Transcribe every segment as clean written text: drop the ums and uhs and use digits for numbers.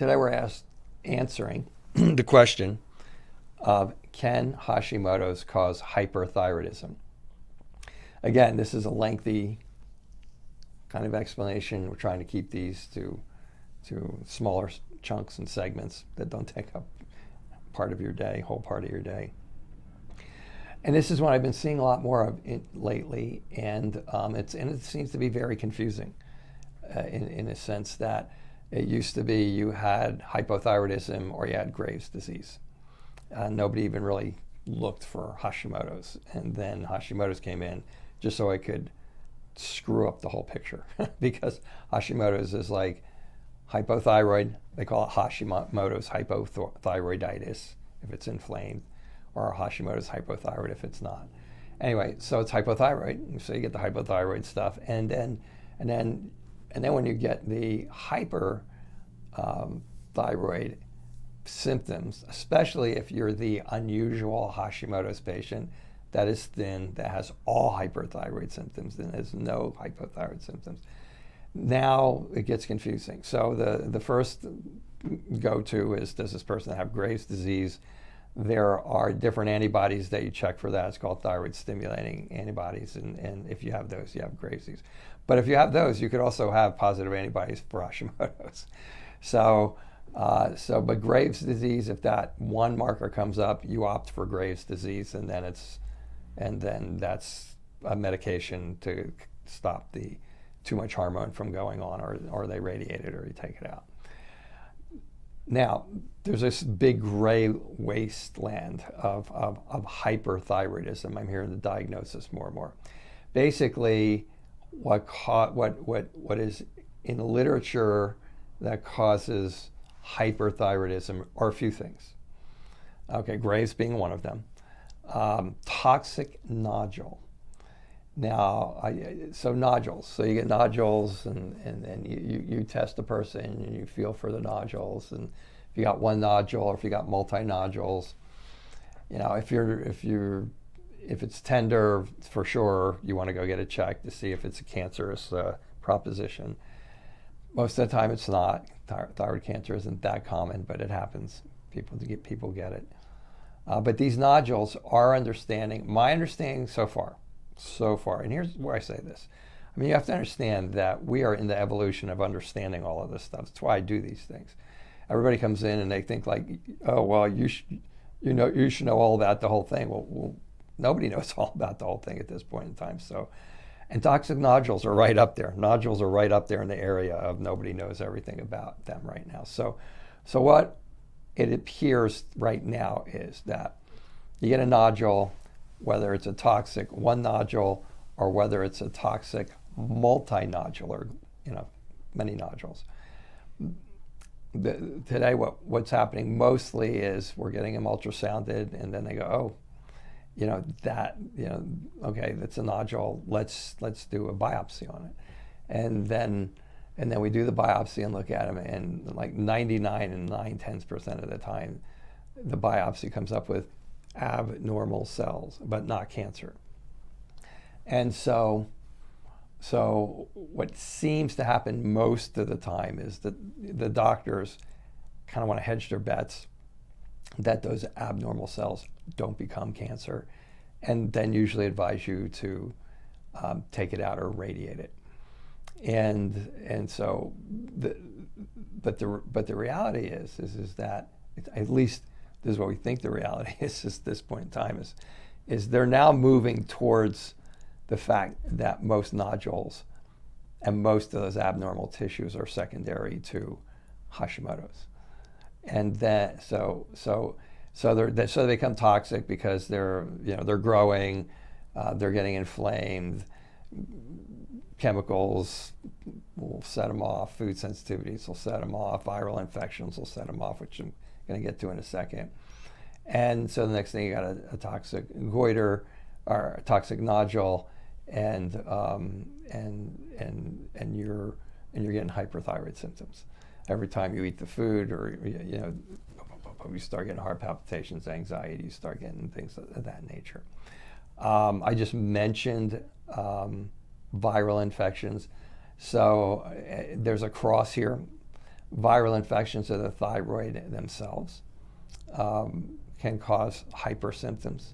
Today we're answering the question of can Hashimoto's cause hyperthyroidism? Again, this is a lengthy kind of explanation. We're trying to keep these to smaller chunks and segments that don't take up part of your day, whole part of your day. And this is what I've been seeing a lot more of lately, and it seems to be very confusing in a sense that it used to be you had hypothyroidism or you had Graves' disease. Nobody even really looked for Hashimoto's, and then Hashimoto's came in just so I could screw up the whole picture because Hashimoto's is like hypothyroid. They call it Hashimoto's hypothyroiditis if it's inflamed, or Hashimoto's hypothyroid if it's not. Anyway, so it's hypothyroid, so you get the hypothyroid stuff, and then when you get the hyperthyroid symptoms, especially if you're the unusual Hashimoto's patient that is thin, that has all hyperthyroid symptoms, and has no hypothyroid symptoms, now it gets confusing. So the first go-to is, does this person have Graves' disease? There are different antibodies that you check for that. It's called thyroid stimulating antibodies, and if you have those, you have Graves' disease. But if you have those, you could also have positive antibodies for Hashimoto's. But Graves' disease, if that one marker comes up, you opt for Graves' disease, and then that's a medication to stop the too much hormone from going on, or they radiate it, or you take it out. Now, there's this big gray wasteland of hyperthyroidism. I'm hearing the diagnosis more and more. Basically, what is in the literature that causes hyperthyroidism are a few things. Okay, Graves being one of them. Toxic nodule. Now, so nodules. So you get nodules, and you test the person, and you feel for the nodules. And if you got one nodule, or if you got multi-nodules, if it's tender, for sure, you want to go get it checked to see if it's a cancerous proposition. Most of the time, it's not. Thyroid cancer isn't that common, but it happens. People get it. But these nodules, my understanding so far, and here's where I say this. I mean, you have to understand that we are in the evolution of understanding all of this stuff. That's why I do these things. Everybody comes in and they think like, oh, well, you should know all about the whole thing. Well, nobody knows all about the whole thing at this point in time. So, and toxic nodules are right up there. Nodules are right up there in the area of nobody knows everything about them right now. So what it appears right now is that you get a nodule, whether it's a toxic one nodule or whether it's a toxic multi-nodular, many nodules. Today, what's happening mostly is we're getting them ultrasounded, and then they go, okay, that's a nodule. Let's do a biopsy on it, and then we do the biopsy and look at them, and like 99 and 9/10% of the time, the biopsy comes up with abnormal cells, but not cancer. And so what seems to happen most of the time is that the doctors kind of want to hedge their bets that those abnormal cells don't become cancer, and then usually advise you to take it out or radiate it. But the reality is that at least this is what we think the reality is at this point in time is they're now moving towards the fact that most nodules and most of those abnormal tissues are secondary to Hashimoto's, and that so they become toxic because they're growing, they're getting inflamed. Chemicals will set them off. Food sensitivities will set them off. Viral infections will set them off, which I'm going to get to in a second. And so the next thing, you got a toxic goiter or a toxic nodule, and you're getting hyperthyroid symptoms every time you eat the food, or you start getting heart palpitations, anxiety, you start getting things of that nature. I just mentioned viral infections. So there's a cross here Viral infections of the thyroid themselves can cause hypersymptoms.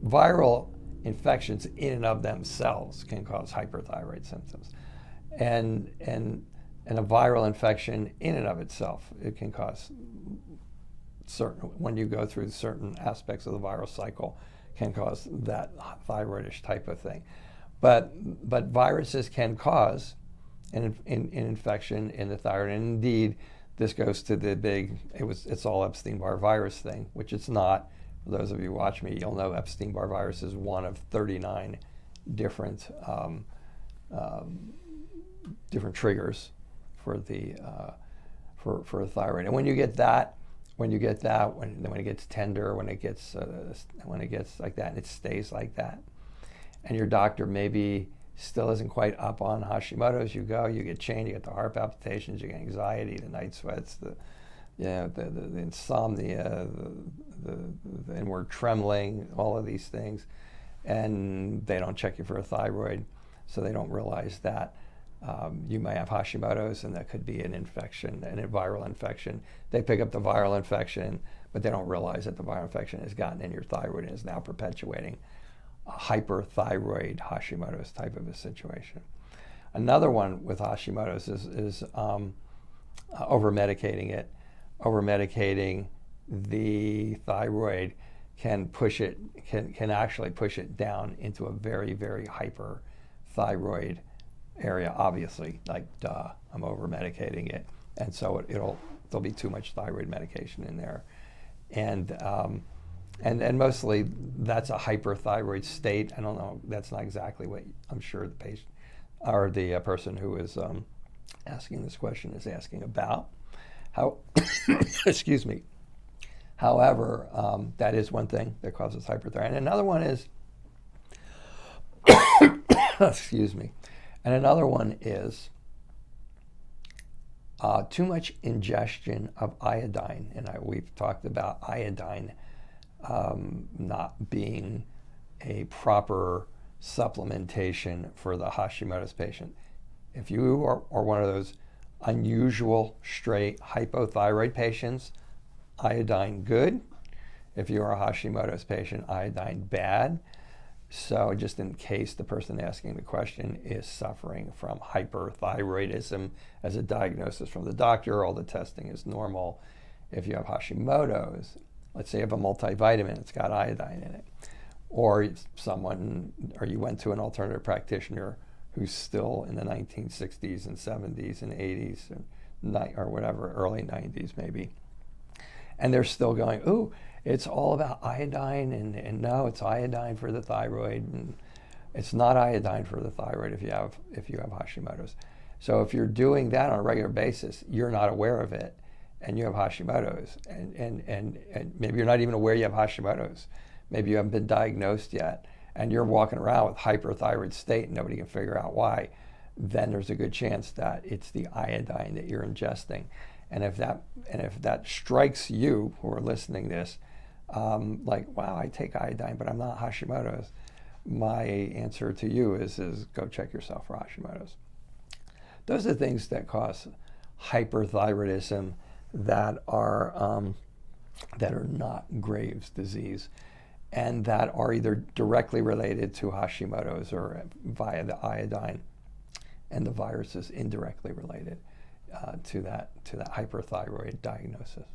Viral infections in and of themselves can cause hyperthyroid symptoms. And a viral infection in and of itself, it can cause when you go through certain aspects of the viral cycle, can cause that thyroidish type of thing. But viruses can cause an infection in the thyroid. And indeed, this goes to the it's all Epstein-Barr virus thing, which it's not. For those of you who watch me, you'll know Epstein-Barr virus is one of 39 different different triggers for the for thyroid. And when it gets tender, when it gets like that, and it stays like that, and your doctor maybe still isn't quite up on Hashimoto's, you get chained, you get the heart palpitations, you get anxiety, the night sweats, the insomnia, the inward trembling, all of these things, and they don't check you for a thyroid, so they don't realize that you may have Hashimoto's, and that could be an infection, a viral infection. They pick up the viral infection, but they don't realize that the viral infection has gotten in your thyroid and is now perpetuating a hyperthyroid Hashimoto's type of a situation. Another one with Hashimoto's is over-medicating it. Over-medicating the thyroid can actually push it down into a very, very hyperthyroid area, obviously, like duh, I'm over-medicating it. And so there'll be too much thyroid medication in there. And mostly that's a hyperthyroid state. I don't know, that's not exactly what I'm sure the patient or the person who is asking this question is asking about. Excuse me. However, that is one thing that causes hyperthyroid. And another one is, excuse me. And another one is too much ingestion of iodine. And we've talked about iodine not being a proper supplementation for the Hashimoto's patient. If you are one of those unusual straight hypothyroid patients, iodine good. If you are a Hashimoto's patient, iodine bad. So just in case the person asking the question is suffering from hyperthyroidism as a diagnosis from the doctor, all the testing is normal. If you have Hashimoto's, let's say you have a multivitamin, it's got iodine in it, or you went to an alternative practitioner who's still in the 1960s and 70s and 80s or whatever, early 90s maybe, and they're still going, ooh, it's all about iodine, and no, it's iodine for the thyroid, and it's not iodine for the thyroid if you have Hashimoto's. So if you're doing that on a regular basis, you're not aware of it, and you have Hashimoto's, and maybe you're not even aware you have Hashimoto's. Maybe you haven't been diagnosed yet, and you're walking around with hyperthyroid state and nobody can figure out why. Then there's a good chance that it's the iodine that you're ingesting. And if that strikes you who are listening to this, like, wow, I take iodine, but I'm not Hashimoto's, my answer to you is go check yourself for Hashimoto's. Those are things that cause hyperthyroidism that are not Graves' disease, and that are either directly related to Hashimoto's or via the iodine, and the virus is indirectly related to that hyperthyroid diagnosis.